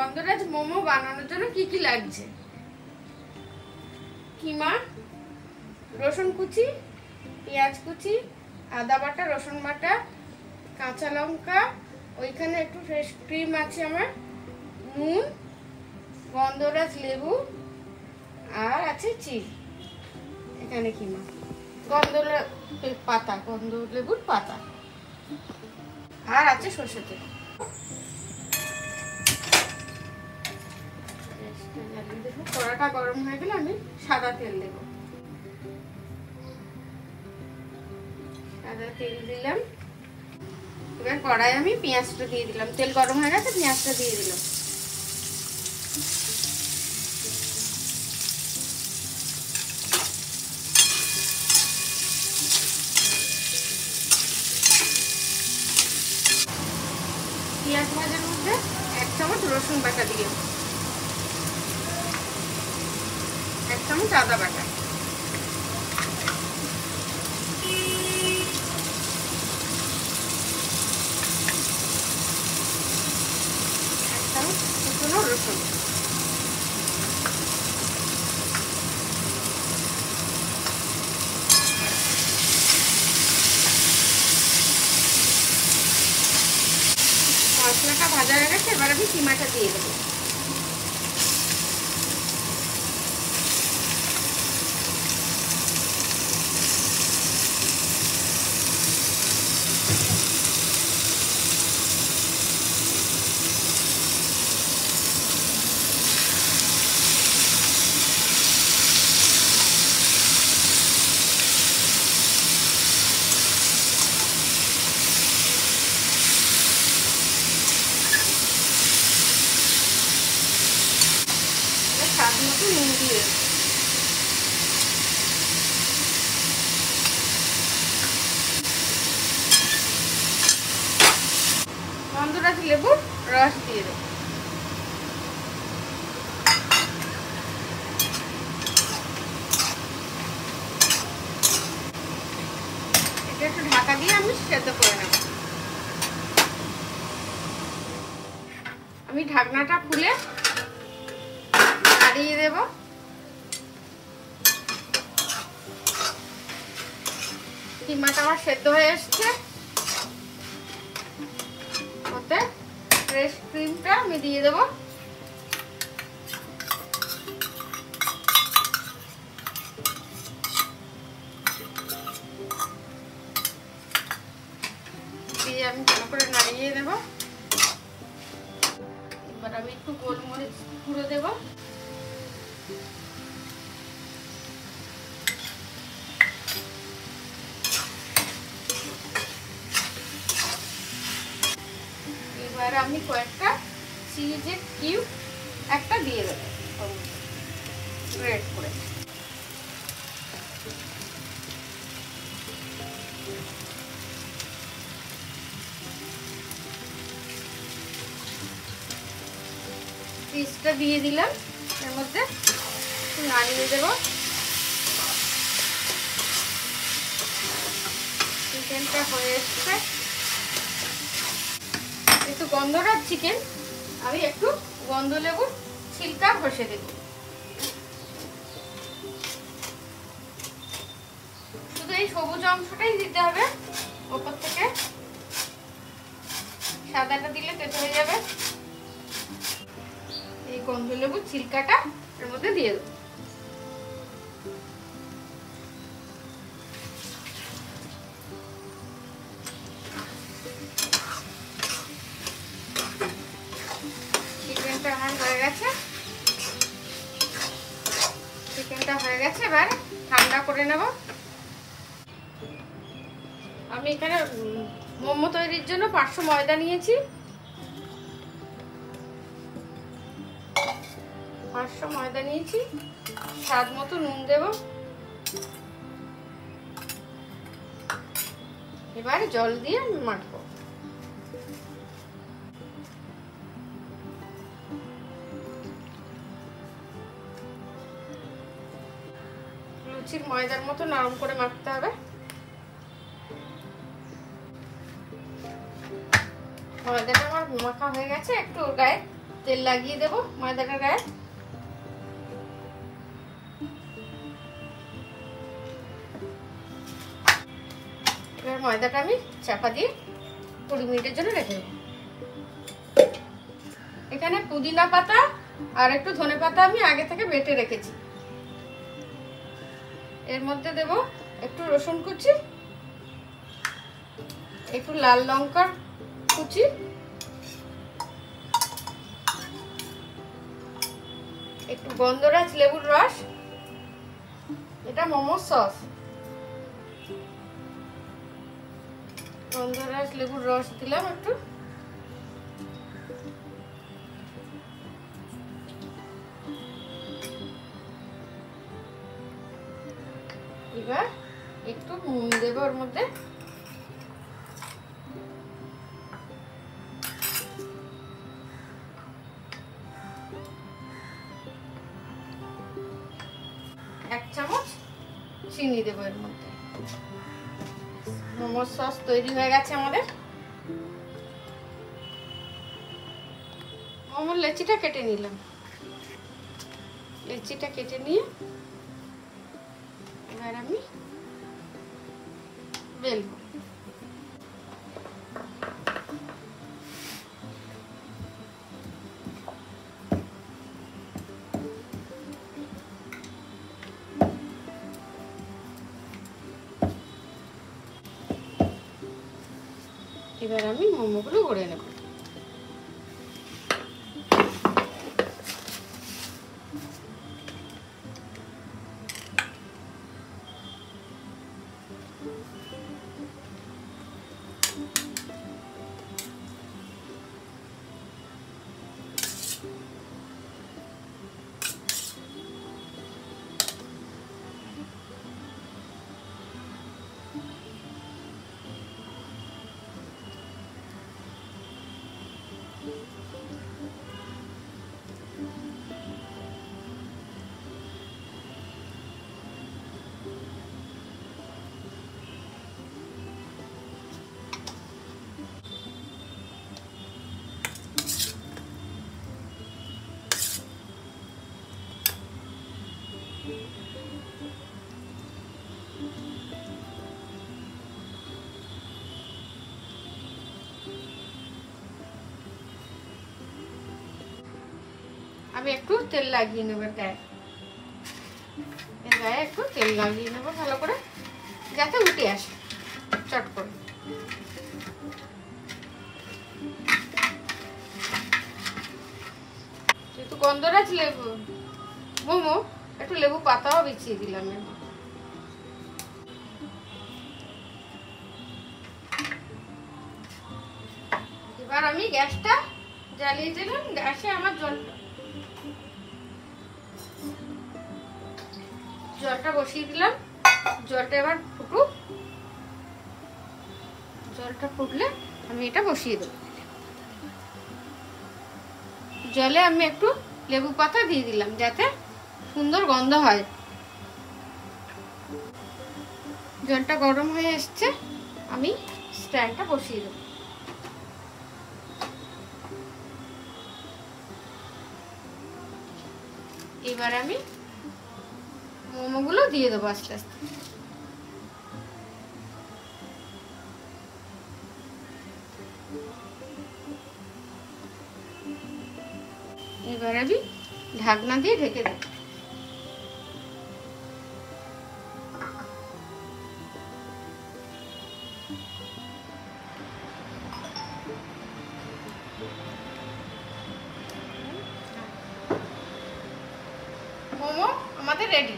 গন্ধরাজ মোমো বানানোর জন্য কি কি লাগছে? কিমা, রসুন কুচি, পেঁয়াজ কুচি, আদা বাটা, রসুন বাটা, কাঁচা লঙ্কা, ওইখানে একটু ফ্রেশ ক্রিম আছে আমার, নুন, গন্ধরাজ লেবু, আর আছে চিজ। এখানে কিমা, গন্ধ লেবুর পাতা, আর আছে সরষে তেল। কড়াটা গরম হয়ে গেলে আমি সাদা তেল দেব। সাদা তেল দিলাম। এবার কড়াই আমি পেঁয়াজটা দিয়ে দিলাম। তেল গরম হয়ে গেছে, পেঁয়াজটা দিয়ে দিলাম। পেঁয়াজ ভাজার মধ্যে 1 চামচ রসুন বাটা দিয়ে, 1 চামচ আদা বাটা, 1 চামচ কুচনো রসুন, মশলাটা ভাজা হয়ে গেছে। এবার আমি কিমাটা দিয়ে দেবো। স্বাদ মতো নুন দিয়ে গন্ধরাজ লেবুর রস দিয়ে দেব। এটা একটু ঢাকা দিয়ে আমি সেদ্ধ করে নেব। আমি ঢাকনাটা খুলে নাড়িয়ে দেব। কিমাটা আমার সেদ্ধ হয়ে এসছে। ওতে ফ্রেশ ক্রিমটা আমি দিয়ে দেব। দিয়ে আমি ভালো করে নাড়িয়ে দেব। এবার আমি একটু গোলমরিচ গুঁড়ো দেব। এবার আমি কয়েকটা চিজের কিউব একটা দিয়ে দেবো গ্রেট করে। চিজটা দিয়ে দিলাম। এর মধ্যে নাড়িয়ে দেবো। চিকেনটা হয়ে এসছে। একটু গন্ধরাজ চিকেন, আমি একটু গন্ধ লেবুর ছিলকা ঘষে দেব। শুধু এই সবুজ অংশটাই দিতে হবে, ওপর থেকে সাদাটা দিলে তেতো হয়ে যাবে। এই গন্ধ লেবুর ছিলকাটা এর মধ্যে দিয়ে দেব। চিকেনটা হয়ে গেছে। এবার ঠান্ডা করে নেব। আমি এখানে মোমো তৈরির জন্য 500 ময়দা নিয়েছি। 500 ময়দা নিয়েছি। স্বাদ মতো নুন দেব। এবার জল দিয়ে মাখবো। লুচির ময়দার মতো নরম করে মাখতে হবে। ময়দাটা আমার মাখা হয়ে গেছে। একটু গায়ে তেল লাগিয়ে দেবো ময়দাটার গায়ে। এবার ময়দাটা আমি চাপা দিয়ে 20 মিনিটের জন্য রেখে দেবো। এখানে পুদিনা পাতা আর একটু ধনে পাতা আমি আগে থেকে বেটে রেখেছি। এর মধ্যে দেব একটু রসুন কুচি, একটু লাল লঙ্কার কুচি, একটু গন্ধরাজ লেবুর রস, এটা মোমো সস, গন্ধরাজ লেবুর রস দিলাম একটু, এবার একটু নুন দেবো ওর মধ্যে, এক চামচ চিনি দেবো এর মধ্যে। মোমোর সস তৈরি হয়ে গেছে আমাদের। মোমোর লেচিটা কেটে নিলাম, লেচিটা কেটে নিয়ে এবার আমি বেলবো। এবার আমি মোমোগুলো গড়ে নেব। আমি একটু তেল লাগিয়ে নেব গায়ে, এর গায়ে একটু তেল লাগিয়ে নেব ভালো করে, যাতে উঠে আসে চট করে। যেহেতু গন্ধরাজ লেবু মোমো, একটু লেবু পাতাও বিছিয়ে দিলাম। এবার আমি গ্যাসটা জ্বালিয়ে দিলাম, গ্যাসে আমার জলটা বসিয়ে দিলাম। জলটা এবার ফুটুক, জলটা ফুটলে আমি এটা বসিয়ে দেবো। জলে আমি একটু লেবু পাতা দিয়ে দিলাম যাতে সুন্দর গন্ধ হয়। জলটা গরম হয়ে এসছে, আমি স্ট্যান্ডটা বসিয়ে দেবো। এবার আমি মোমোগুলো দিয়ে দেবো আস্তে আস্তে। এবার আমি ঢাকনা দিয়ে ঢেকে দেব। মোমো আমাদের রেডি।